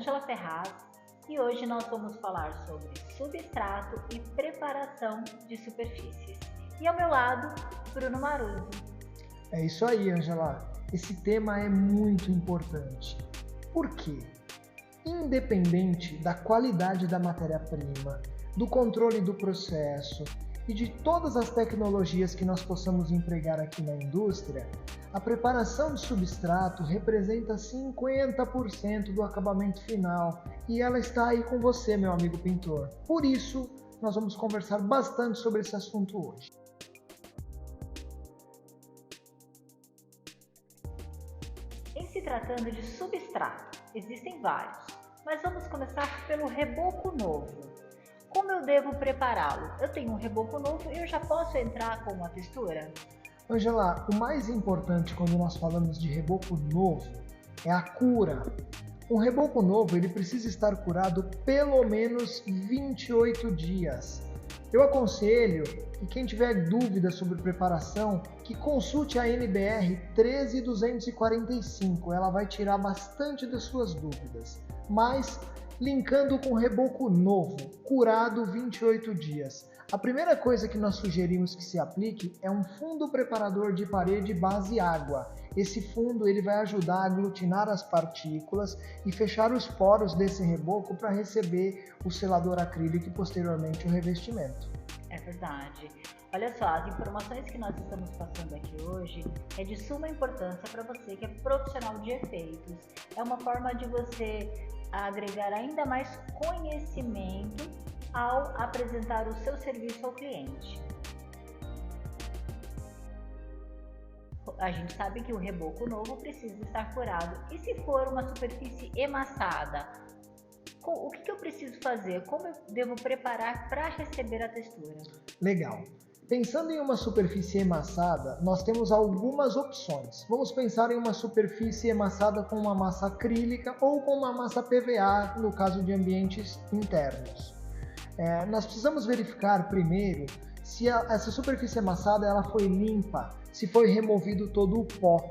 Ângela Ferraz e hoje nós vamos falar sobre substrato e preparação de superfícies. E ao meu lado, Bruno Maruzzi. É isso aí, Ângela. Esse tema é muito importante. Por quê? Independente da qualidade da matéria-prima, do controle do processo e de todas as tecnologias que nós possamos empregar aqui na indústria, a preparação de substrato representa 50% do acabamento final e ela está aí com você, meu amigo pintor. Por isso, nós vamos conversar bastante sobre esse assunto hoje. Em se tratando de substrato, existem vários, mas vamos começar pelo reboco novo. Como eu devo prepará-lo? Eu tenho um reboco novo e eu já posso entrar com uma textura? Ângela, o mais importante quando nós falamos de reboco novo é a cura. Um reboco novo ele precisa estar curado pelo menos 28 dias. Eu aconselho que quem tiver dúvidas sobre preparação, que consulte a NBR 13245, ela vai tirar bastante das suas dúvidas. Mas, linkando com reboco novo, curado 28 dias. A primeira coisa que nós sugerimos que se aplique é um fundo preparador de parede base água. Esse fundo ele vai ajudar a aglutinar as partículas e fechar os poros desse reboco para receber o selador acrílico e posteriormente o revestimento. É verdade. Olha só, as informações que nós estamos passando aqui hoje é de suma importância para você que é profissional de efeitos. É uma forma de você agregar ainda mais conhecimento ao apresentar o seu serviço ao cliente. A gente sabe que o reboco novo precisa estar curado. E se for uma superfície emassada, o que eu preciso fazer? Como eu devo preparar para receber a textura? Legal. Pensando em uma superfície emassada, nós temos algumas opções. Vamos pensar em uma superfície emassada com uma massa acrílica ou com uma massa PVA, no caso de ambientes internos. Nós precisamos verificar primeiro se essa superfície amassada ela foi limpa, se foi removido todo o pó.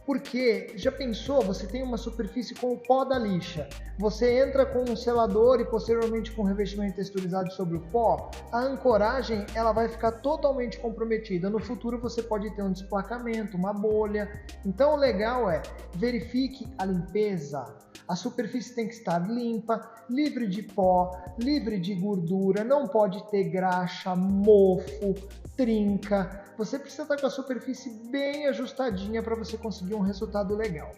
Porque, já pensou, você tem uma superfície com o pó da lixa, você entra com um selador e posteriormente com revestimento texturizado sobre o pó, a ancoragem ela vai ficar totalmente comprometida. No futuro você pode ter um desplacamento, uma bolha. Então o legal é, verifique a limpeza. A superfície tem que estar limpa, livre de pó, livre de gordura, não pode ter graxa, mofo, trinca. Você precisa estar com a superfície bem ajustadinha para você conseguir um resultado legal.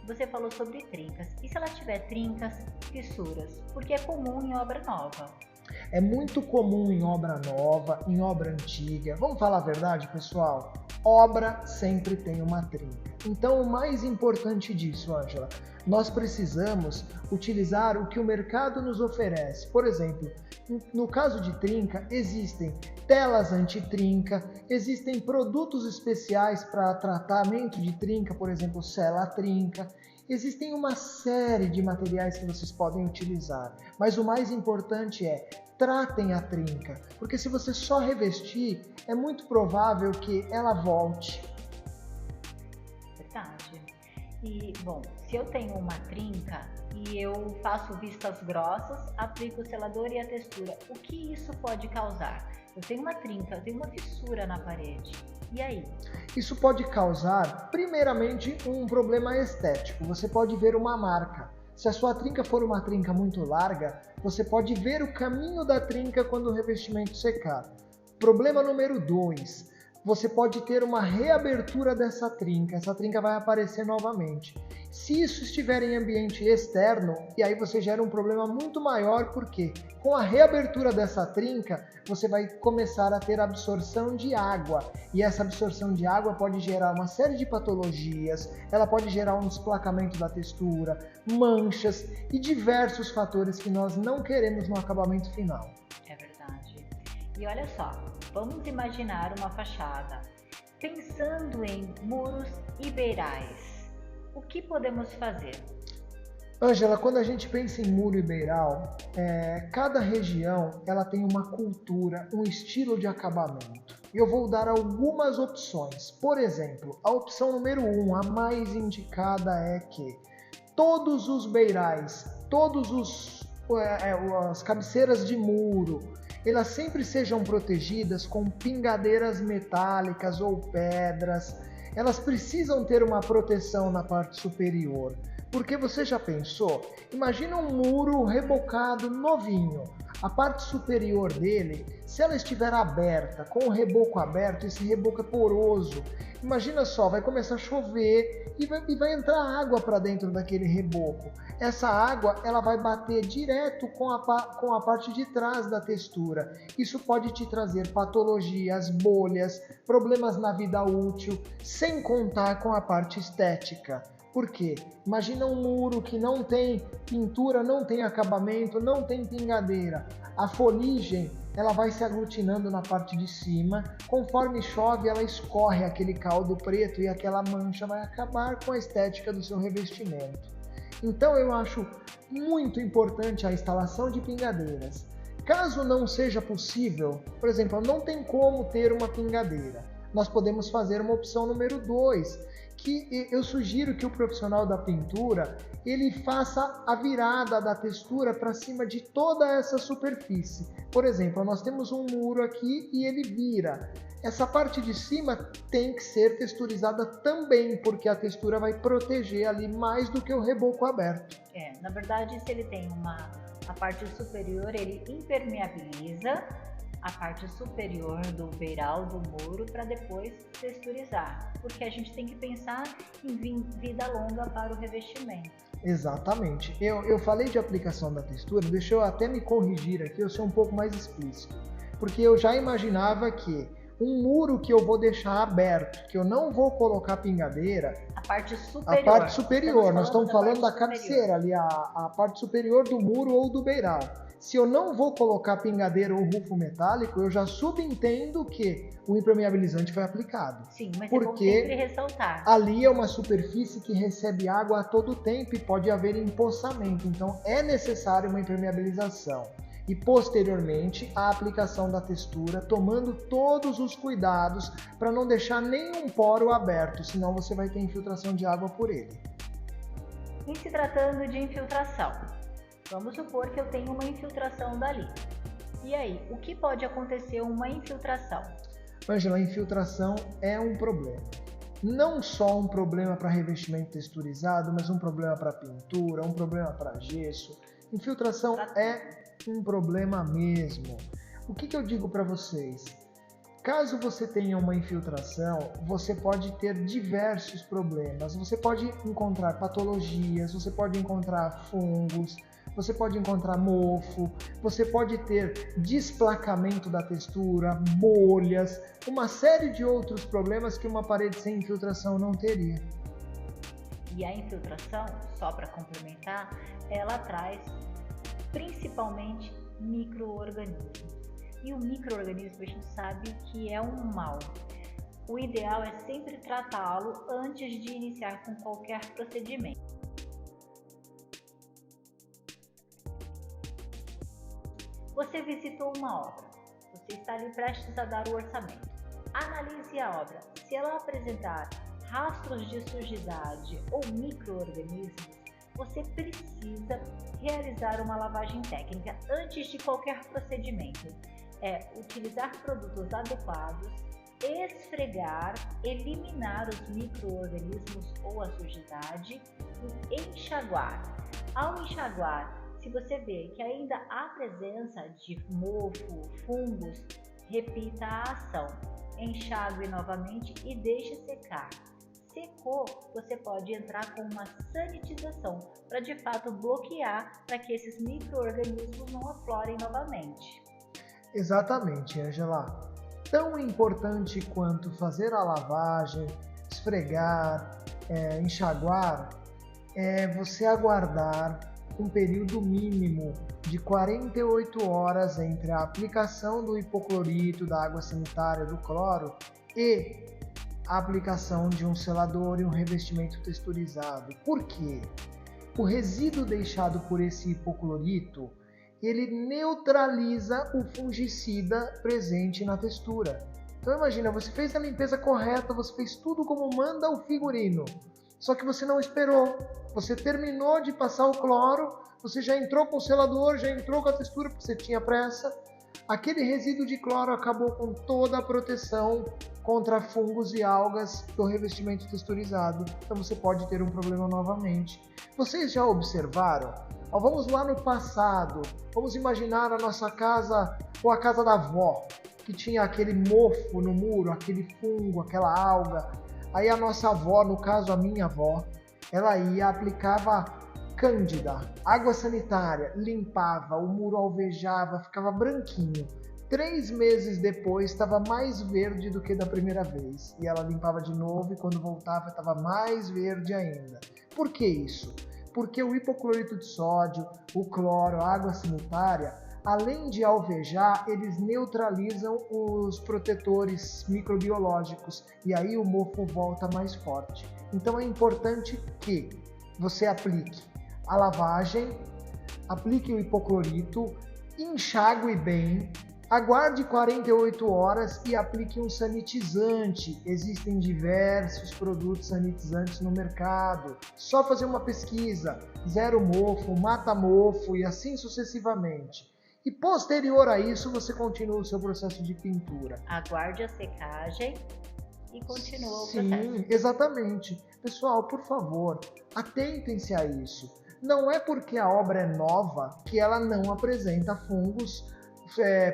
Você falou sobre trincas. E se ela tiver trincas, fissuras? Porque é comum em obra nova. É muito comum em obra nova, em obra antiga. Vamos falar a verdade, pessoal? Obra sempre tem uma trinca. Então, o mais importante disso, Ângela, nós precisamos utilizar o que o mercado nos oferece. Por exemplo, no caso de trinca, existem telas anti-trinca, existem produtos especiais para tratamento de trinca, por exemplo, Sela Trinca. Existem uma série de materiais que vocês podem utilizar, mas o mais importante é tratem a trinca, porque se você só revestir, é muito provável que ela volte. Verdade. E, bom, se eu tenho uma trinca e eu faço vistas grossas, aplico o selador e a textura, o que isso pode causar? Eu tenho uma trinca, eu tenho uma fissura na parede. E aí? Isso pode causar, primeiramente, um problema estético. Você pode ver uma marca. Se a sua trinca for uma trinca muito larga, você pode ver o caminho da trinca quando o revestimento secar. Problema número 2. Você pode ter uma reabertura dessa trinca. Essa trinca vai aparecer novamente. Se isso estiver em ambiente externo, e aí você gera um problema muito maior, porque com a reabertura dessa trinca, você vai começar a ter absorção de água. E essa absorção de água pode gerar uma série de patologias, ela pode gerar um desplacamento da textura, manchas e diversos fatores que nós não queremos no acabamento final. É verdade. E olha só, vamos imaginar uma fachada. Pensando em muros e beirais, o que podemos fazer? Ângela, quando a gente pensa em muro e beiral, cada região ela tem uma cultura, um estilo de acabamento. eu vou dar algumas opções. Por exemplo, a opção número 1, a mais indicada é que todos os beirais, as cabeceiras de muro, elas sempre sejam protegidas com pingadeiras metálicas ou pedras. Elas precisam ter uma proteção na parte superior. Porque você já pensou? Imagina um muro rebocado novinho. A parte superior dele, se ela estiver aberta, com o reboco aberto, esse reboco é poroso. Imagina só, vai começar a chover e vai entrar água para dentro daquele reboco. Essa água ela vai bater direto com a parte de trás da textura. Isso pode te trazer patologias, bolhas, problemas na vida útil, sem contar com a parte estética. Por quê? Imagina um muro que não tem pintura, não tem acabamento, não tem pingadeira. A foligem ela vai se aglutinando na parte de cima. Conforme chove, ela escorre aquele caldo preto e aquela mancha vai acabar com a estética do seu revestimento. Então eu acho muito importante a instalação de pingadeiras. Caso não seja possível, por exemplo, não tem como ter uma pingadeira, nós podemos fazer uma opção número 2, que eu sugiro que o profissional da pintura ele faça a virada da textura para cima de toda essa superfície. Por exemplo, nós temos um muro aqui e ele vira. Essa parte de cima tem que ser texturizada também, porque a textura vai proteger ali mais do que o reboco aberto. Na verdade, se ele tem a parte superior, ele impermeabiliza a parte superior do beiral do muro para depois texturizar, porque a gente tem que pensar em vida longa para o revestimento. Exatamente. Eu falei de aplicação da textura, deixa eu até me corrigir aqui, eu sou um pouco mais explícito, porque eu já imaginava que um muro que eu vou deixar aberto, que eu não vou colocar pingadeira, a parte superior, nós estamos falando da cabeceira ali, a parte superior do muro ou do beiral. Se eu não vou colocar pingadeira ou rufo metálico, eu já subentendo que o impermeabilizante foi aplicado. Sim, mas porque é bom sempre ressaltar. Ali é uma superfície que recebe água a todo tempo e pode haver empoçamento. Então é necessário uma impermeabilização. E posteriormente a aplicação da textura, tomando todos os cuidados para não deixar nenhum poro aberto, senão você vai ter infiltração de água por ele. Em se tratando de infiltração, vamos supor que eu tenho uma infiltração dali. E aí, o que pode acontecer uma infiltração? Ângela, a infiltração é um problema. Não só um problema para revestimento texturizado, mas um problema para pintura, um problema para gesso. Infiltração é um problema mesmo. O que eu digo para vocês? Caso você tenha uma infiltração, você pode ter diversos problemas. Você pode encontrar patologias, você pode encontrar fungos, você pode encontrar mofo, você pode ter desplacamento da textura, bolhas, uma série de outros problemas que uma parede sem infiltração não teria. E a infiltração, só para complementar, ela traz principalmente micro-organismos. E o micro-organismo a gente sabe que é um mal. O ideal é sempre tratá-lo antes de iniciar com qualquer procedimento. Você visitou uma obra, você está ali prestes a dar o orçamento. Analise a obra. Se ela apresentar rastros de sujidade ou micro-organismos, você precisa realizar uma lavagem técnica antes de qualquer procedimento. Utilizar produtos adequados, esfregar, eliminar os micro-organismos ou a sujidade e enxaguar. Ao enxaguar, se você vê que ainda há presença de mofo, fungos, repita a ação. Enxague novamente e deixe secar. Secou, você pode entrar com uma sanitização para de fato bloquear para que esses micro-organismos não aflorem novamente. Exatamente, Ângela. Tão importante quanto fazer a lavagem, esfregar, enxaguar, é você aguardar um período mínimo de 48 horas entre a aplicação do hipoclorito, da água sanitária, do cloro e a aplicação de um selador e um revestimento texturizado. Por quê? O resíduo deixado por esse hipoclorito, ele neutraliza o fungicida presente na textura. Então imagina, você fez a limpeza correta, você fez tudo como manda o figurino, só que você não esperou. Você terminou de passar o cloro, você já entrou com o selador, já entrou com a textura porque você tinha pressa. Aquele resíduo de cloro acabou com toda a proteção contra fungos e algas do revestimento texturizado. Então você pode ter um problema novamente. Vocês já observaram? Vamos lá no passado. Vamos imaginar a nossa casa ou a casa da avó, que tinha aquele mofo no muro, aquele fungo, aquela alga. Aí a nossa avó, no caso a minha avó, ela ia, aplicava cândida, água sanitária, limpava, o muro alvejava, ficava branquinho. 3 meses depois estava mais verde do que da primeira vez. E ela limpava de novo e quando voltava estava mais verde ainda. Por que isso? Porque o hipoclorito de sódio, o cloro, a água sanitária, além de alvejar, eles neutralizam os protetores microbiológicos e aí o mofo volta mais forte. Então é importante que você aplique a lavagem, aplique o hipoclorito, enxague bem, aguarde 48 horas e aplique um sanitizante. Existem diversos produtos sanitizantes no mercado. Só fazer uma pesquisa, zero mofo, mata mofo e assim sucessivamente. E posterior a isso, você continua o seu processo de pintura. Aguarde a secagem e continua o processo. Sim, exatamente. Pessoal, por favor, atentem-se a isso. Não é porque a obra é nova que ela não apresenta fungos,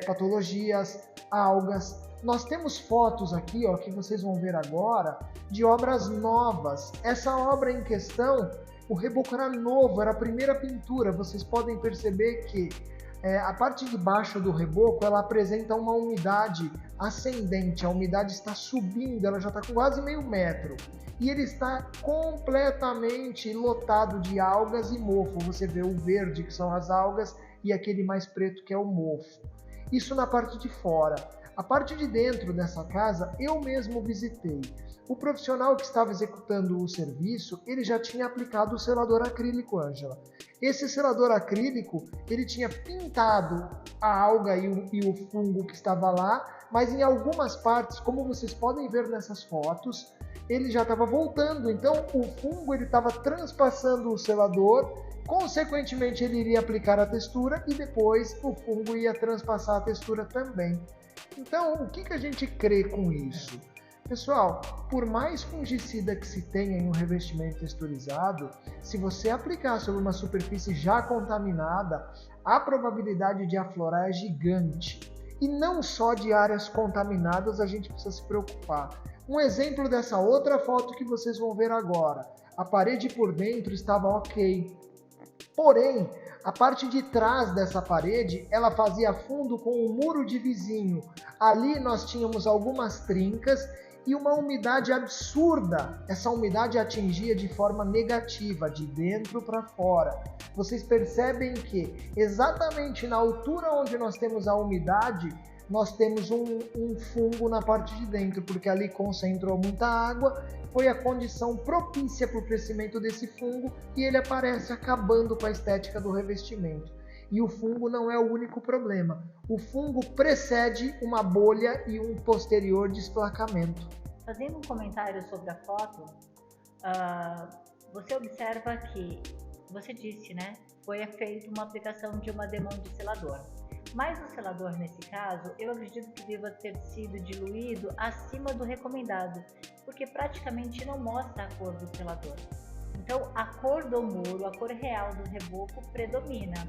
patologias, algas. Nós temos fotos aqui, ó, que vocês vão ver agora, de obras novas. Essa obra em questão, o reboco era novo, era a primeira pintura. Vocês podem perceber que a parte de baixo do reboco, ela apresenta uma umidade ascendente. A umidade está subindo, ela já está com quase meio metro. E ele está completamente lotado de algas e mofo. Você vê o verde, que são as algas, e aquele mais preto, que é o mofo. Isso na parte de fora. A parte de dentro dessa casa, eu mesmo visitei. O profissional que estava executando o serviço, ele já tinha aplicado o selador acrílico, Ângela. Esse selador acrílico, ele tinha pintado a alga e o fungo que estava lá, mas em algumas partes, como vocês podem ver nessas fotos, ele já estava voltando. Então o fungo ele estava transpassando o selador, consequentemente ele iria aplicar a textura e depois o fungo ia transpassar a textura também. Então o que a gente crê com isso? Pessoal, por mais fungicida que se tenha em um revestimento texturizado, se você aplicar sobre uma superfície já contaminada, a probabilidade de aflorar é gigante. E não só de áreas contaminadas a gente precisa se preocupar. Um exemplo dessa outra foto que vocês vão ver agora. A parede por dentro estava ok. Porém, a parte de trás dessa parede, ela fazia fundo com o muro de vizinho. Ali nós tínhamos algumas trincas e uma umidade absurda. Essa umidade atingia de forma negativa, de dentro para fora. Vocês percebem que exatamente na altura onde nós temos a umidade, nós temos um fungo na parte de dentro, porque ali concentrou muita água, foi a condição propícia para o crescimento desse fungo e ele aparece acabando com a estética do revestimento. E o fungo não é o único problema. O fungo precede uma bolha e um posterior desplacamento. Fazendo um comentário sobre a foto, você observa que, você disse, né? Foi feita uma aplicação de uma demão de selador. Mas o selador, nesse caso, eu acredito que deva ter sido diluído acima do recomendado, porque praticamente não mostra a cor do selador. Então, a cor do muro, a cor real do reboco predomina.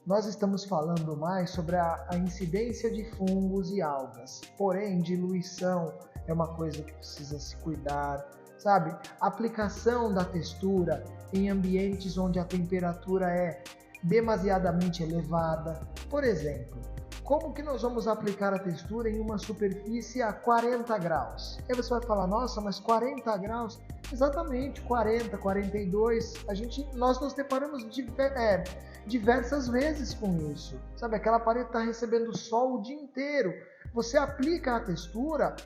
Nós estamos falando mais sobre a incidência de fungos e algas. Porém, diluição é uma coisa que precisa se cuidar, sabe? Aplicação da textura em ambientes onde a temperatura é demasiadamente elevada. Por exemplo, como que nós vamos aplicar a textura em uma superfície a 40 graus? Aí você vai falar, nossa, mas 40 graus? Exatamente, 40, 42, nós nos deparamos diversas vezes com isso. Sabe, aquela parede está recebendo sol o dia inteiro. Você aplica a textura,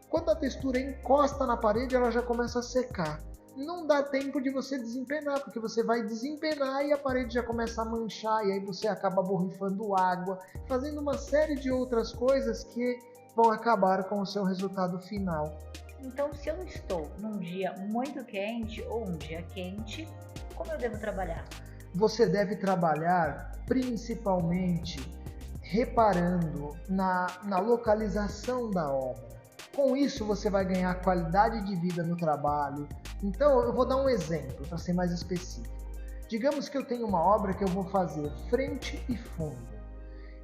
quando a textura encosta na parede, ela já começa a secar. Não dá tempo de você desempenar, porque você vai desempenar e a parede já começa a manchar, e aí você acaba borrifando água, fazendo uma série de outras coisas que vão acabar com o seu resultado final. Então, se eu estou num dia muito quente ou um dia quente, como eu devo trabalhar? Você deve trabalhar principalmente reparando na localização da obra. Com isso, você vai ganhar qualidade de vida no trabalho. Então, eu vou dar um exemplo para ser mais específico. Digamos que eu tenho uma obra que eu vou fazer frente e fundo.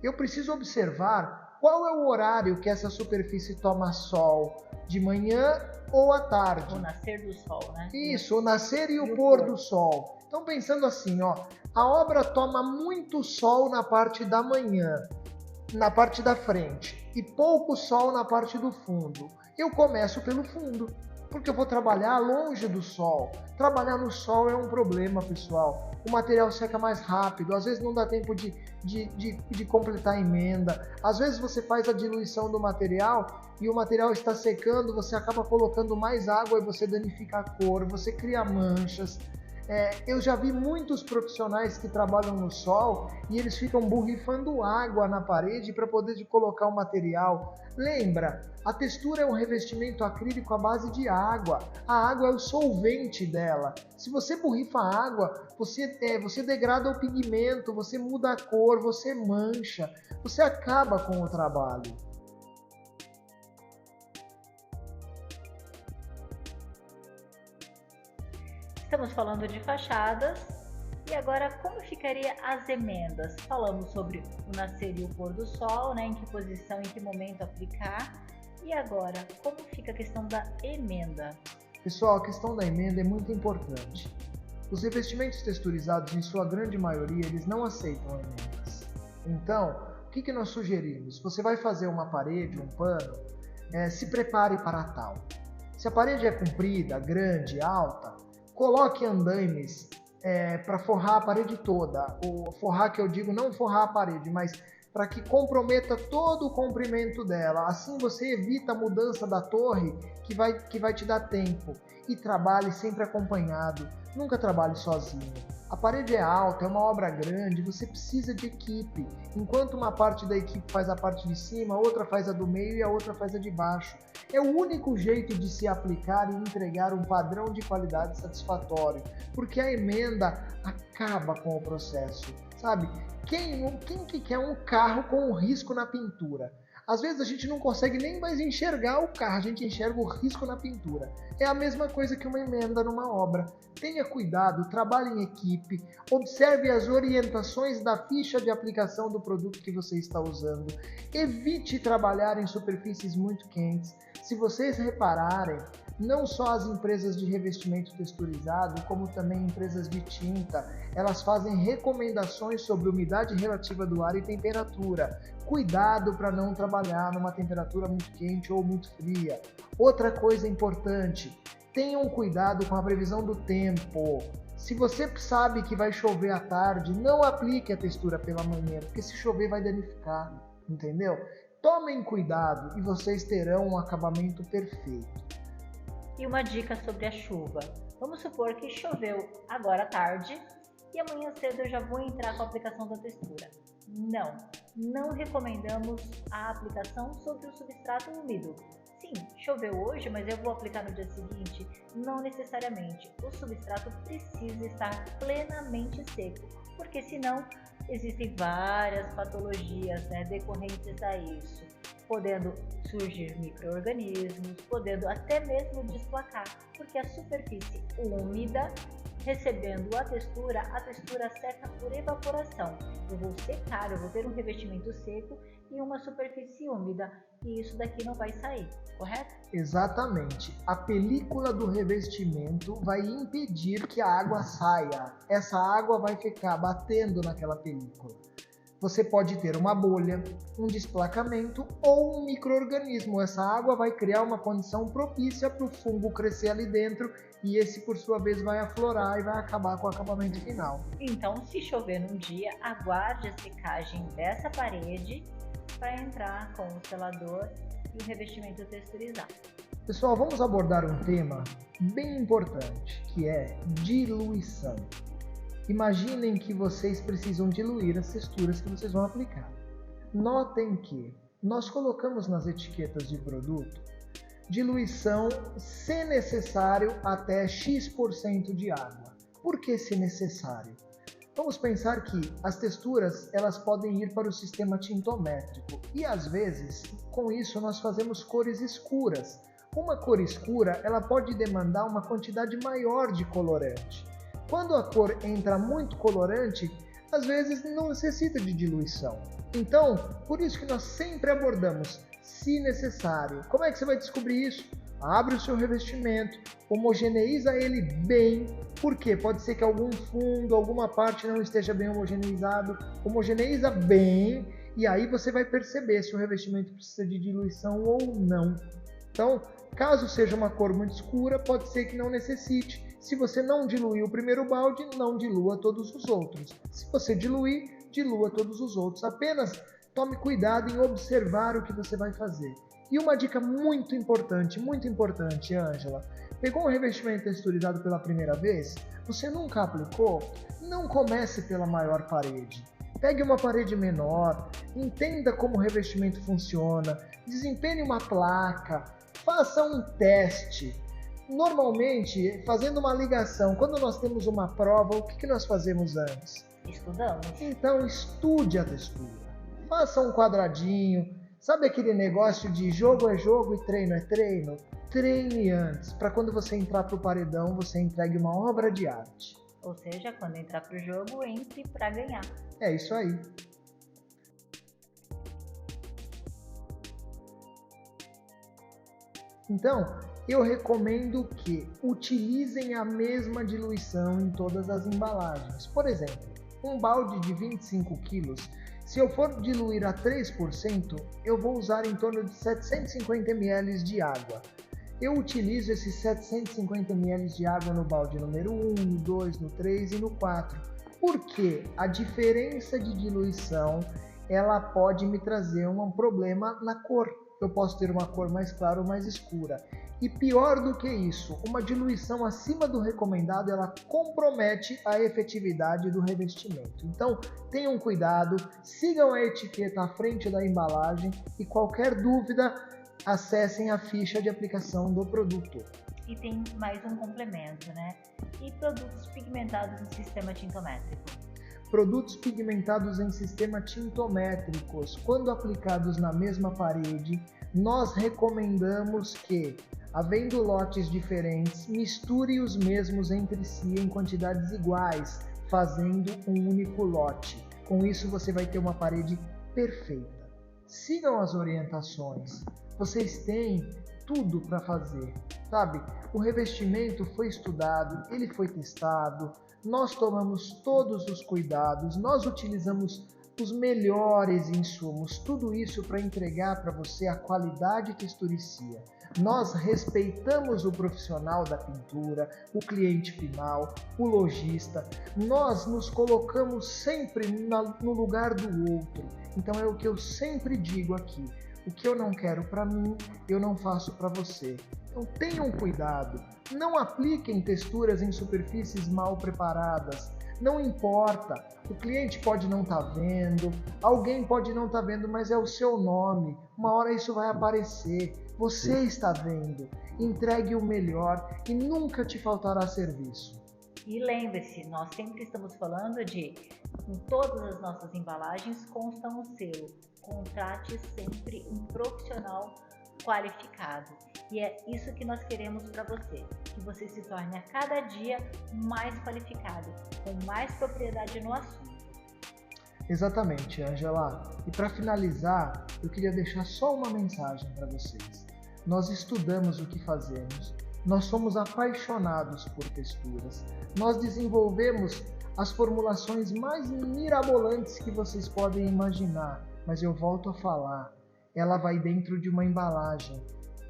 Eu preciso observar qual é o horário que essa superfície toma sol, de manhã ou à tarde. O nascer do sol, né? Isso, o nascer e o pôr do sol. Então, pensando assim, a obra toma muito sol na parte da manhã, na parte da frente, e pouco sol na parte do fundo. Eu começo pelo fundo, porque eu vou trabalhar longe do sol. Trabalhar no sol é um problema, pessoal. O material seca mais rápido, às vezes não dá tempo de completar a emenda. Às vezes você faz a diluição do material e o material está secando, você acaba colocando mais água e você danifica a cor, você cria manchas. Eu já vi muitos profissionais que trabalham no sol e eles ficam borrifando água na parede para poder colocar o material. Lembra, a textura é um revestimento acrílico à base de água. A água é o solvente dela. Se você borrifa água, você degrada o pigmento, você muda a cor, você mancha, você acaba com o trabalho. Estamos falando de fachadas e agora como ficaria as emendas? Falamos sobre o nascer e o pôr do sol, né? Em que posição, em que momento aplicar. E agora, como fica a questão da emenda? Pessoal, a questão da emenda é muito importante. Os revestimentos texturizados, em sua grande maioria, eles não aceitam emendas. Então, o que nós sugerimos? Você vai fazer uma parede, um pano, se prepare para tal. Se a parede é comprida, grande, alta, coloque andaimes para forrar a parede toda. O forrar que eu digo, não forrar a parede, mas para que comprometa todo o comprimento dela. Assim você evita a mudança da torre que vai te dar tempo. E trabalhe sempre acompanhado, nunca trabalhe sozinho. A parede é alta, é uma obra grande, você precisa de equipe. Enquanto uma parte da equipe faz a parte de cima, a outra faz a do meio e a outra faz a de baixo. É o único jeito de se aplicar e entregar um padrão de qualidade satisfatório, porque a emenda acaba com o processo, sabe? Quem que quer um carro com um risco na pintura? Às vezes a gente não consegue nem mais enxergar o carro, a gente enxerga o risco na pintura. É a mesma coisa que uma emenda numa obra. Tenha cuidado, trabalhe em equipe, observe as orientações da ficha de aplicação do produto que você está usando. Evite trabalhar em superfícies muito quentes. Se vocês repararem, não só as empresas de revestimento texturizado, como também empresas de tinta, elas fazem recomendações sobre umidade relativa do ar e temperatura. Cuidado para não trabalhar numa temperatura muito quente ou muito fria. Outra coisa importante, tenham cuidado com a previsão do tempo. Se você sabe que vai chover à tarde, não aplique a textura pela manhã, porque se chover vai danificar, entendeu? Tomem cuidado e vocês terão um acabamento perfeito. E uma dica sobre a chuva. Vamos supor que choveu agora à tarde e amanhã cedo eu já vou entrar com a aplicação da textura. Não recomendamos a aplicação sobre o substrato úmido. Sim, choveu hoje, mas eu vou aplicar no dia seguinte? Não necessariamente. O substrato precisa estar plenamente seco, porque senão existem várias patologias, né, decorrentes a isso, podendo surgir micro-organismos, podendo até mesmo desplacar, porque a superfície úmida, recebendo a textura seca por evaporação. Eu vou secar, eu vou ter um revestimento seco e uma superfície úmida, e isso daqui não vai sair, correto? Exatamente. A película do revestimento vai impedir que a água saia. Essa água vai ficar batendo naquela película. Você pode ter uma bolha, um desplacamento ou um micro-organismo. Essa água vai criar uma condição propícia para o fungo crescer ali dentro e esse, por sua vez, vai aflorar e vai acabar com o acabamento final. Então, se chover num dia, aguarde a secagem dessa parede para entrar com o selador e o revestimento texturizado. Pessoal, vamos abordar um tema bem importante, que é diluição. Imaginem que vocês precisam diluir as texturas que vocês vão aplicar. Notem que nós colocamos nas etiquetas de produto diluição, se necessário, até X% de água. Por que se necessário? Vamos pensar que as texturas elas podem ir para o sistema tintométrico e às vezes com isso nós fazemos cores escuras. Uma cor escura ela pode demandar uma quantidade maior de colorante. Quando a cor entra muito colorante, às vezes não necessita de diluição. Então, por isso que nós sempre abordamos, se necessário. Como é que você vai descobrir isso? Abre o seu revestimento, homogeneiza ele bem, porque pode ser que algum fundo, alguma parte não esteja bem homogeneizado. Homogeneiza bem e aí você vai perceber se o revestimento precisa de diluição ou não. Então, caso seja uma cor muito escura, pode ser que não necessite. Se você não diluir o primeiro balde, não dilua todos os outros. Se você diluir, dilua todos os outros. Apenas tome cuidado em observar o que você vai fazer. E uma dica muito importante, Ângela. Pegou um revestimento texturizado pela primeira vez? Você nunca aplicou? Não comece pela maior parede. Pegue uma parede menor, entenda como o revestimento funciona, desempenhe uma placa, faça um teste. Normalmente, fazendo uma ligação, quando nós temos uma prova, o que nós fazemos antes? Estudamos. Então, estude a textura. Faça um quadradinho. Sabe aquele negócio de jogo é jogo e treino é treino? Treine antes, para quando você entrar para o paredão, você entregue uma obra de arte. Ou seja, quando entrar para o jogo, entre para ganhar. É isso aí. Então, eu recomendo que utilizem a mesma diluição em todas as embalagens. Por exemplo, um balde de 25 kg, se eu for diluir a 3%, eu vou usar em torno de 750 ml de água. Eu utilizo esses 750 ml de água no balde número 1, no 2, no 3 e no 4. Porque a diferença de diluição ela pode me trazer um problema na cor. Eu posso ter uma cor mais clara ou mais escura. E pior do que isso, uma diluição acima do recomendado, ela compromete a efetividade do revestimento. Então, tenham cuidado, sigam a etiqueta à frente da embalagem e qualquer dúvida, acessem a ficha de aplicação do produto. E tem mais um complemento, né? E produtos pigmentados em sistema tintométrico? Produtos pigmentados em sistema tintométricos, quando aplicados na mesma parede, nós recomendamos que, havendo lotes diferentes, misture os mesmos entre si em quantidades iguais, fazendo um único lote. Com isso você vai ter uma parede perfeita. Sigam as orientações. Vocês têm tudo para fazer, sabe? O revestimento foi estudado, ele foi testado, nós tomamos todos os cuidados, nós utilizamos os melhores insumos, tudo isso para entregar para você a qualidade texturicia. Nós respeitamos o profissional da pintura, o cliente final, o lojista. Nós nos colocamos sempre no lugar do outro. Então é o que eu sempre digo aqui. O que eu não quero para mim, eu não faço para você. Então tenham cuidado. Não apliquem texturas em superfícies mal preparadas. Não importa, o cliente pode não estar vendo, alguém pode não estar vendo, mas é o seu nome. Uma hora isso vai aparecer. Você está vendo. Entregue o melhor e nunca te faltará serviço. E lembre-se, nós sempre estamos falando de, em todas as nossas embalagens consta um selo. Contrate sempre um profissional qualificado. E é isso que nós queremos para você, que você se torne a cada dia mais qualificado, com mais propriedade no assunto. Exatamente, Ângela. E para finalizar, eu queria deixar só uma mensagem para vocês. Nós estudamos o que fazemos, Nós somos apaixonados por texturas. Nós desenvolvemos as formulações mais mirabolantes que vocês podem imaginar, mas eu volto a falar, ela vai dentro de uma embalagem.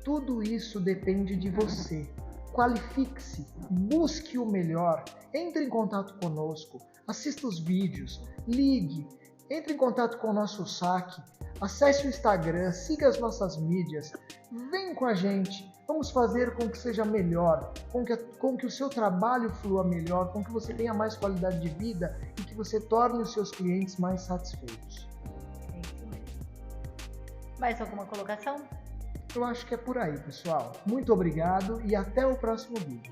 Tudo isso depende de você. Qualifique-se, busque o melhor, entre em contato conosco, assista os vídeos, ligue, entre em contato com o nosso saque, acesse o Instagram, siga as nossas mídias, vem com a gente, vamos fazer com que seja melhor, com que o seu trabalho flua melhor, com que você tenha mais qualidade de vida e que você torne os seus clientes mais satisfeitos. É isso mesmo. Mais alguma colocação? Eu acho que é por aí, pessoal. Muito obrigado e até o próximo vídeo.